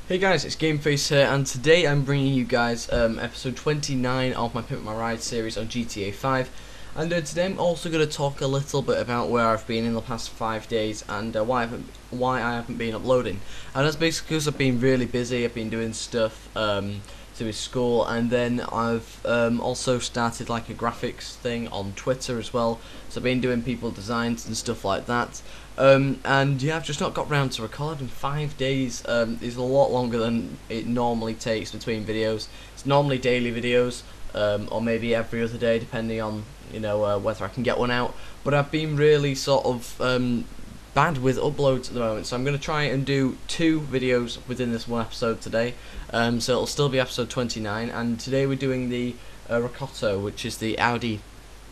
Hey guys, it's GameFace here, and today I'm bringing you guys episode 29 of my Pimp My Ride series on GTA 5. And today I'm also going to talk a little bit about where I've been in the past 5 days and why I haven't been uploading. And that's basically because I've been really busy. I've been doing stuff to his school, and then I've also started like a graphics thing on Twitter as well. So I've been doing people designs and stuff like that. And yeah, I've just not got round to recording. 5 days is a lot longer than it normally takes between videos. It's normally daily videos, or maybe every other day, depending on whether I can get one out. But I've been really sort of bad with uploads at the moment, so I'm going to try and do 2 videos within this one episode today. So it'll still be episode 29, and today we're doing the Ricotto, which is the Audi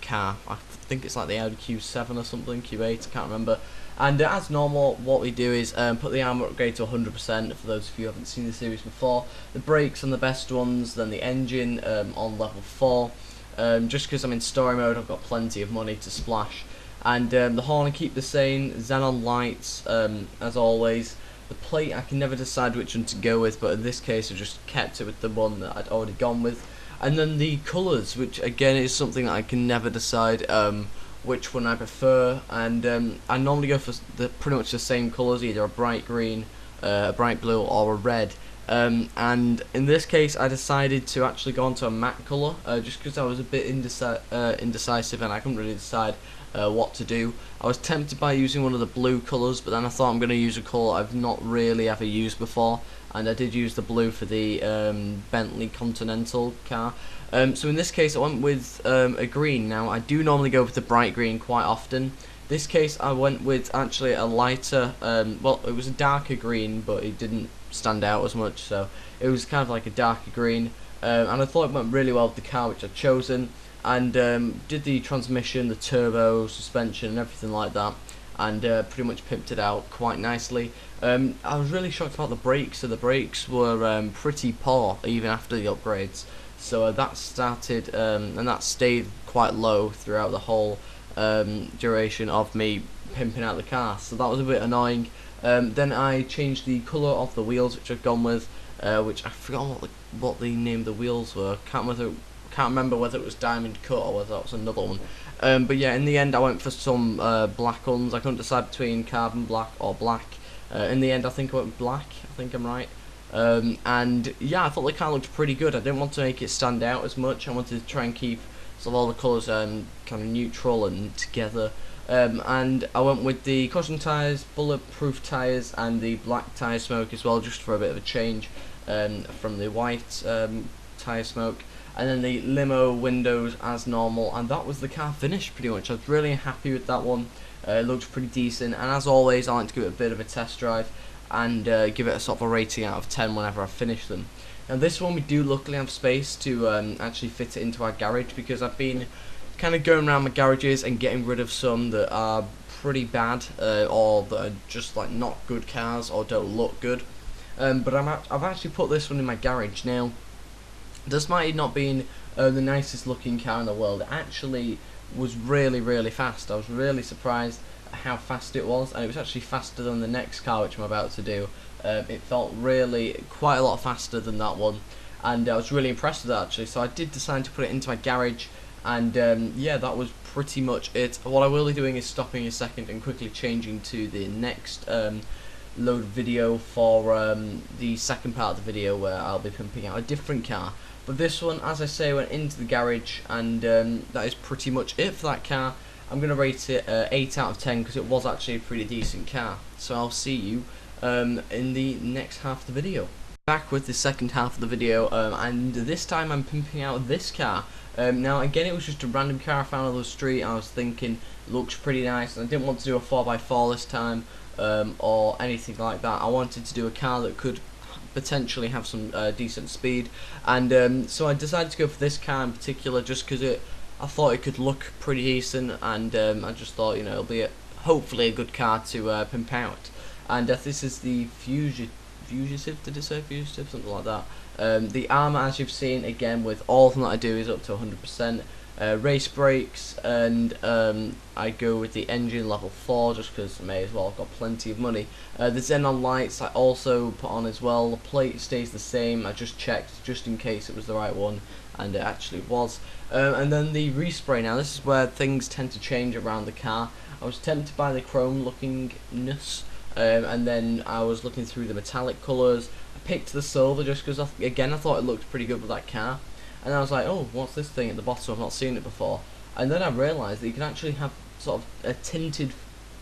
car. I think it's like the Audi Q7 or something, Q8, I can't remember. And as normal, what we do is put the armor upgrade to 100% for those of you who haven't seen the series before. The brakes on the best ones, then the engine on level 4. Just because I'm in story mode, I've got plenty of money to splash. And the horn I keep the same, xenon lights as always. The plate I can never decide which one to go with, but in this case I just kept it with the one that I'd already gone with. And then the colours, which again is something that I can never decide which one I prefer, and I normally go for pretty much the same colours, either a bright green, a bright blue, or a red. And in this case I decided to actually go on to a matte colour, just because I was a bit indecisive and I couldn't really decide what to do. I was tempted by using one of the blue colours, but then I thought I'm going to use a colour I've not really ever used before, and I did use the blue for the Bentley Continental car. So in this case I went with a green. Now I do normally go with the bright green quite often. This case I went with actually a lighter, well, it was a darker green, but it didn't stand out as much, so it was kind of like a darker green, and I thought it went really well with the car which I've chosen, and did the transmission, the turbo, suspension and everything like that, and pretty much pimped it out quite nicely. I was really shocked about the brakes. So the brakes were pretty poor even after the upgrades, so that started and that stayed quite low throughout the whole duration of me pimping out the car, so that was a bit annoying. Then I changed the colour of the wheels, which I've gone with, which I forgot what the name of the wheels were. Can't remember whether it was diamond cut or whether that was another one. But yeah, in the end I went for some black ones. I couldn't decide between carbon black or black. In the end I think I went black, I think I'm right. And yeah, I thought the car looked pretty good. I didn't want to make it stand out as much. I wanted to try and keep sort of all the colours kind of neutral and together. And I went with the cushion tyres, bulletproof tyres, and the black tyre smoke as well, just for a bit of a change from the white tyre smoke. And then the limo windows as normal, and that was the car finished pretty much. I was really happy with that one. It looked pretty decent, and as always I like to give it a bit of a test drive and give it a sort of a rating out of 10 whenever I finish them. Now this one we do luckily have space to actually fit it into our garage, because I've been kind of going around my garages and getting rid of some that are pretty bad, or that are just like not good cars or don't look good. But I've actually put this one in my garage. Now, despite it not being the nicest looking car in the world, it actually was really fast. I was really surprised at how fast it was, and it was actually faster than the next car which I'm about to do. It felt really quite a lot faster than that one, and I was really impressed with that actually. So I did decide to put it into my garage, and yeah, that was pretty much it. What I will be doing is stopping a second and quickly changing to the next load video for the second part of the video, where I'll be pimping out a different car. But this one, as I say, went into the garage, and that is pretty much it for that car. I'm going to rate it 8 out of 10 because it was actually a pretty decent car. So I'll see you in the next half of the video. Back with the second half of the video, and this time I'm pimping out this car. Now again, it was just a random car I found on the street. I was thinking looks pretty nice, and I didn't want to do a 4x4 this time, or anything like that. I wanted to do a car that could potentially have some decent speed, and so I decided to go for this car in particular, just because I thought it could look pretty decent, and I just thought, it'll be hopefully a good car to pimp out. And this is the Fugitive, did it say Fugitive? Something like that. The armour, as you've seen, again with all of them that I do, is up to 100%. race brakes, and I go with the engine level 4 just because I may as well. I've got plenty of money. The xenon lights I also put on as well. The plate stays the same. I just checked just in case it was the right one, and it actually was. And then the respray. Now this is where things tend to change around the car. I was tempted by the chrome lookingness, and then I was looking through the metallic colours. I picked the silver just because again I thought it looked pretty good with that car. And I was like, oh, what's this thing at the bottom? I've not seen it before. And then I realised that you can actually have sort of a tinted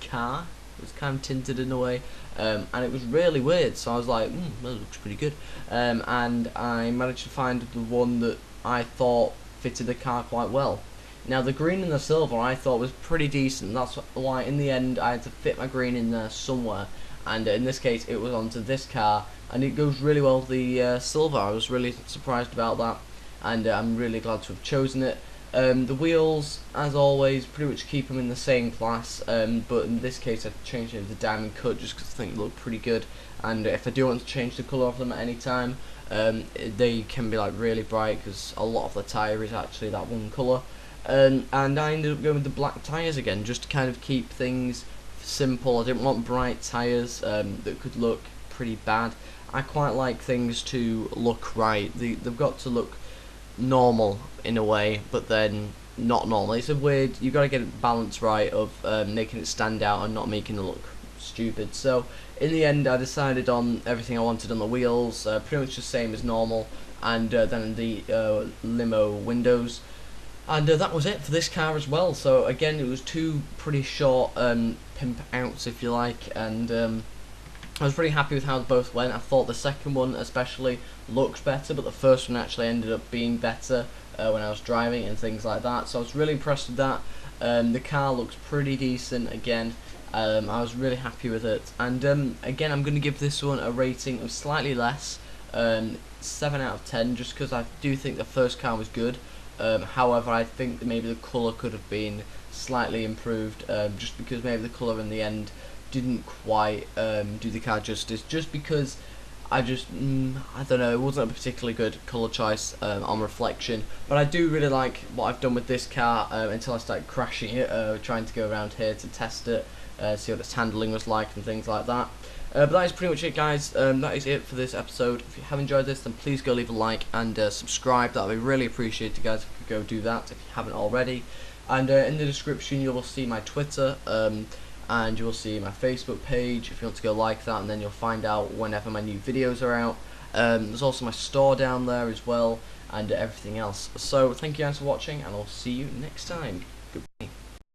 car. It was kind of tinted in a way, and it was really weird. So I was like, that looks pretty good. And I managed to find the one that I thought fitted the car quite well. Now the green and the silver I thought was pretty decent. That's why in the end I had to fit my green in there somewhere. And in this case it was onto this car, and it goes really well with the silver. I was really surprised about that, and I'm really glad to have chosen it. The wheels, as always, pretty much keep them in the same class, but in this case I've changed it to diamond cut just because I think they look pretty good, and if I do want to change the colour of them at any time, they can be like really bright because a lot of the tyre is actually that one colour. And I ended up going with the black tyres again just to kind of keep things simple. I didn't want bright tyres that could look pretty bad. I quite like things to look right. They've got to look normal in a way, but then not normal. It's a weird, you've got to get it balanced right of making it stand out and not making it look stupid. So in the end I decided on everything I wanted on the wheels, pretty much the same as normal, and then the limo windows. And that was it for this car as well. So again, it was two pretty short pimp outs, if you like, and I was pretty happy with how they both went. I thought the second one especially looked better, but the first one actually ended up being better when I was driving and things like that. So I was really impressed with that. The car looks pretty decent again. I was really happy with it. And again, I'm going to give this one a rating of slightly less, 7 out of 10, just because I do think the first car was good. However, I think that maybe the colour could have been slightly improved, just because maybe the colour in the end didn't quite do the car justice, just because I don't know, it wasn't a particularly good colour choice on reflection. But I do really like what I've done with this car until I started crashing it, trying to go around here to test it, see what its handling was like and things like that. But that is pretty much it, guys. That is it for this episode. If you have enjoyed this, then please go leave a like and subscribe. That would be really appreciated, guys, if you could go do that if you haven't already. And in the description you will see my Twitter, and you will see my Facebook page if you want to go like that, and then you'll find out whenever my new videos are out. There's also my store down there as well, and everything else. So thank you guys for watching, and I'll see you next time.